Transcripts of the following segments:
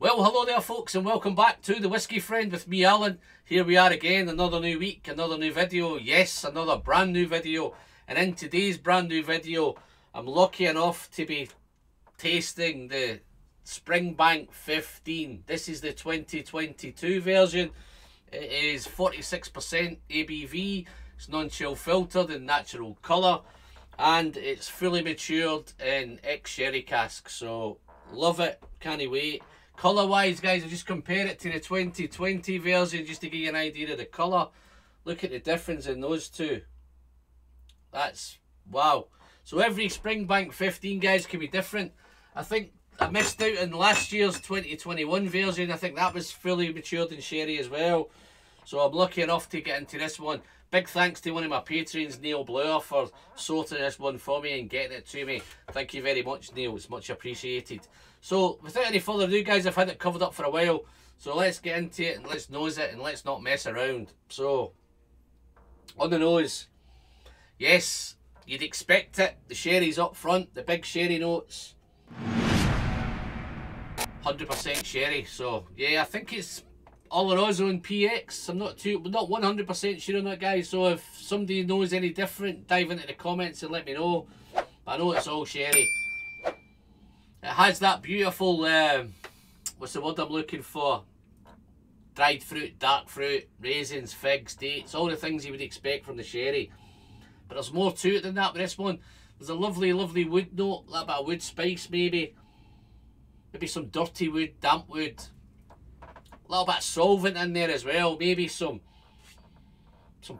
Well, hello there folks, and welcome back to The Whiskey Friend with me, Alan. Here we are again, another new week, another new video. Yes, another brand new video. And in today's brand new video, I'm lucky enough to be tasting the Springbank 15. This is the 2022 version. It is 46% ABV. It's non-chill filtered in natural colour. And it's fully matured in ex-sherry cask. So, love it. Can't wait. Colour wise, guys, I'll just compare it to the 2020 version just to give you an idea of the colour. Look at the difference in those two. That's wow. So every Springbank 15, guys, can be different. I think I missed out on last year's 2021 version. I think that was fully matured in sherry as well. So I'm lucky enough to get into this one. Big thanks to one of my patrons, Neil Blower, for sorting this one for me and getting it to me. Thank you very much, Neil. It's much appreciated. So without any further ado, guys, I've had it covered up for a while. So let's get into it and let's nose it and let's not mess around. So, on the nose, yes, you'd expect it. The sherry's up front, the big sherry notes. 100% sherry. So yeah, I think it's Oloroso and PX. I'm not 100% sure on that, guys. So if somebody knows any different, dive into the comments and let me know. But I know it's all sherry. It has that beautiful, what's the word I'm looking for? Dried fruit, dark fruit, raisins, figs, dates, all the things you would expect from the sherry. But there's more to it than that with this one. There's a lovely, lovely wood note, a little bit of wood spice maybe. Maybe some dirty wood, damp wood. A little bit of solvent in there as well. Maybe some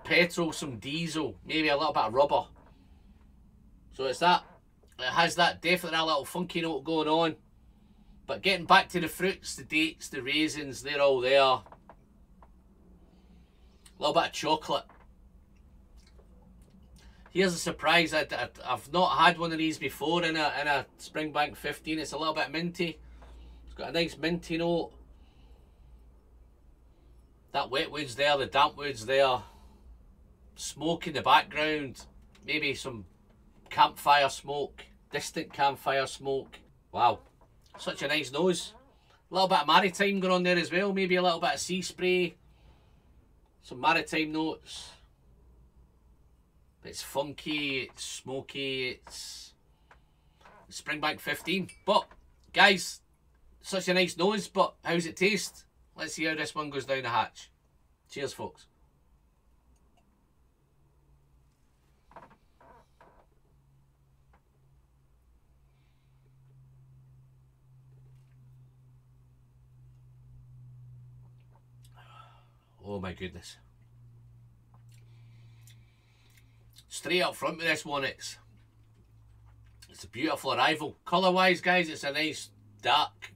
petrol, some diesel, maybe a little bit of rubber. So it's that. It has that definitely a little funky note going on. But getting back to the fruits, the dates, the raisins, they're all there. A little bit of chocolate. Here's a surprise. I've not had one of these before in a Springbank 15. It's a little bit minty. It's got a nice minty note. That wet wood's there, the damp wood's there. Smoke in the background. Maybe some campfire smoke, distant campfire smoke. Wow, such a nice nose. A little bit of maritime going on there as well. Maybe a little bit of sea spray. Some maritime notes. It's funky, it's smoky, it's Springbank 15. But, guys, such a nice nose, but how's it taste? Let's see how this one goes down the hatch. Cheers, folks. Oh my goodness. Straight up front with this one, it's a beautiful arrival. Colour wise, guys, it's a nice dark.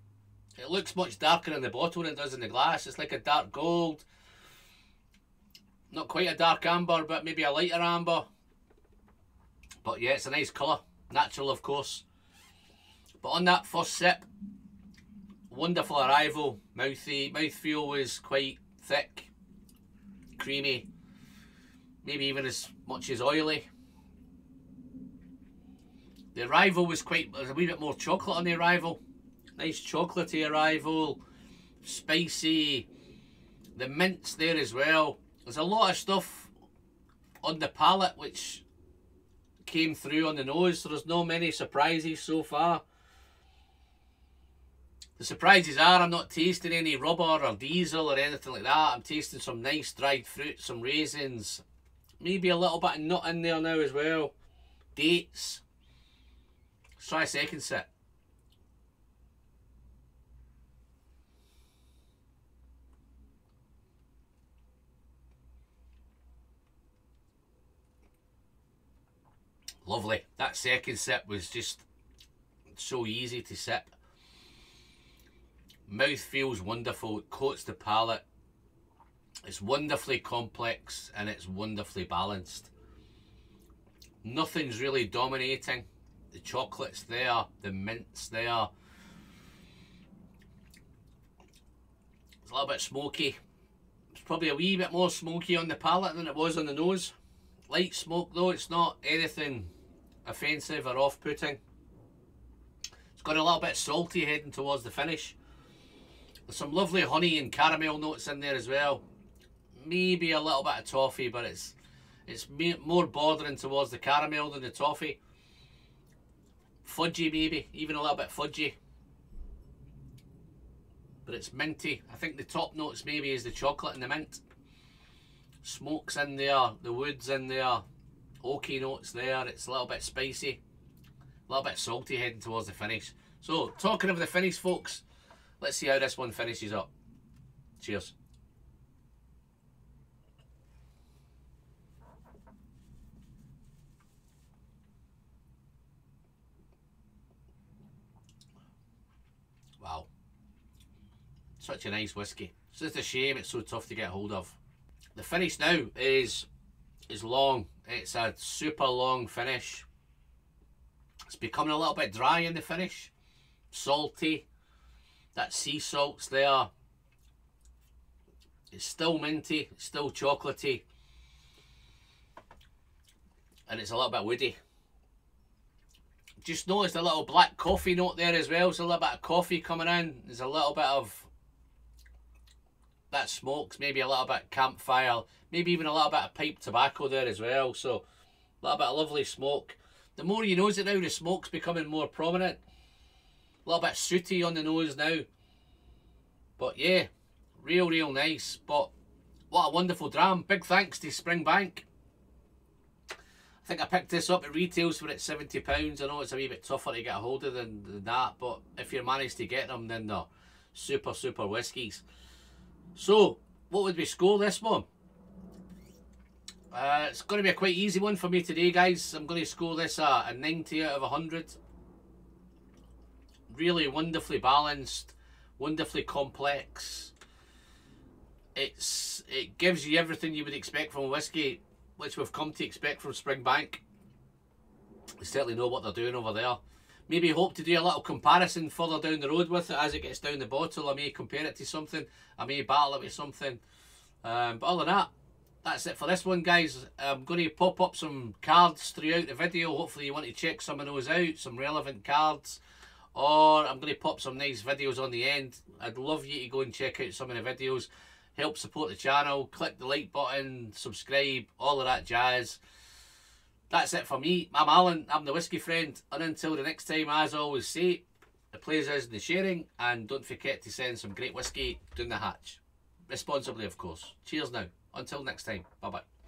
It looks much darker in the bottle than it does in the glass. It's like a dark gold. Not quite a dark amber, but maybe a lighter amber. But yeah, it's a nice colour. Natural, of course. But on that first sip, wonderful arrival. Mouthfeel was quite thick, creamy, maybe even as much as oily. The arrival was there's a wee bit more chocolate on the arrival. Nice chocolatey arrival, spicy, the mint's there as well. There's a lot of stuff on the palate which came through on the nose, so there's no many surprises so far. The surprises are I'm not tasting any rubber or diesel or anything like that. I'm tasting some nice dried fruit, some raisins, maybe a little bit of nut in there now as well, dates. Let's try a second sip. Lovely. That second sip was just so easy to sip. Mouth feels wonderful. It coats the palate. It's wonderfully complex and it's wonderfully balanced. Nothing's really dominating. The chocolate's there. The mint's there. It's a little bit smoky. It's probably a wee bit more smoky on the palate than it was on the nose. Light smoke though. It's not anything offensive or off-putting. It's got a little bit salty heading towards the finish. There's some lovely honey and caramel notes in there as well. Maybe a little bit of toffee, but it's more bordering towards the caramel than the toffee. Fudgy maybe, even a little bit fudgy. But it's minty. I think the top notes maybe is the chocolate and the mint. Smoke's in there, the wood's in there, oaky notes there. It's a little bit spicy, a little bit salty heading towards the finish. So, talking of the finish, folks, let's see how this one finishes up. Cheers. Wow. Such a nice whiskey. It's just a shame it's so tough to get hold of. The finish now is long. It's a super long finish. It's becoming a little bit dry in the finish. Salty. That sea salt's there. It's still minty. It's still chocolatey. And it's a little bit woody. Just noticed a little black coffee note there as well. So a little bit of coffee coming in. There's a little bit of that smokes, maybe a little bit campfire, maybe even a little bit of pipe tobacco there as well. So a little bit of lovely smoke. The more you nose it now, the smoke's becoming more prominent. A little bit sooty on the nose now. But yeah, real nice. But what a wonderful dram. Big thanks to Springbank. I think I picked this up at retails for it £70. I know it's a wee bit tougher to get a hold of than that, but if you manage to get them, then they're super whiskies. So, what would we score this one? It's going to be a quite easy one for me today, guys. I'm going to score this a 90 out of 100. Really wonderfully balanced, wonderfully complex. It gives you everything you would expect from a whiskey, which we've come to expect from Springbank. They certainly know what they're doing over there. Maybe hope to do a little comparison further down the road with it as it gets down the bottle. I may compare it to something. I may battle it with something. But other than that, that's it for this one, guys. I'm going to pop up some cards throughout the video. Hopefully you want to check some of those out, some relevant cards. Or I'm going to pop some nice videos on the end. I'd love you to go and check out some of the videos. Help support the channel. Click the like button, subscribe, all of that jazz. That's it for me. I'm Alan, I'm the Whiskey Friend, and until the next time, as I always say, the pleasure is in the sharing, and don't forget to send some great whiskey down the hatch. Responsibly, of course. Cheers now. Until next time. Bye-bye.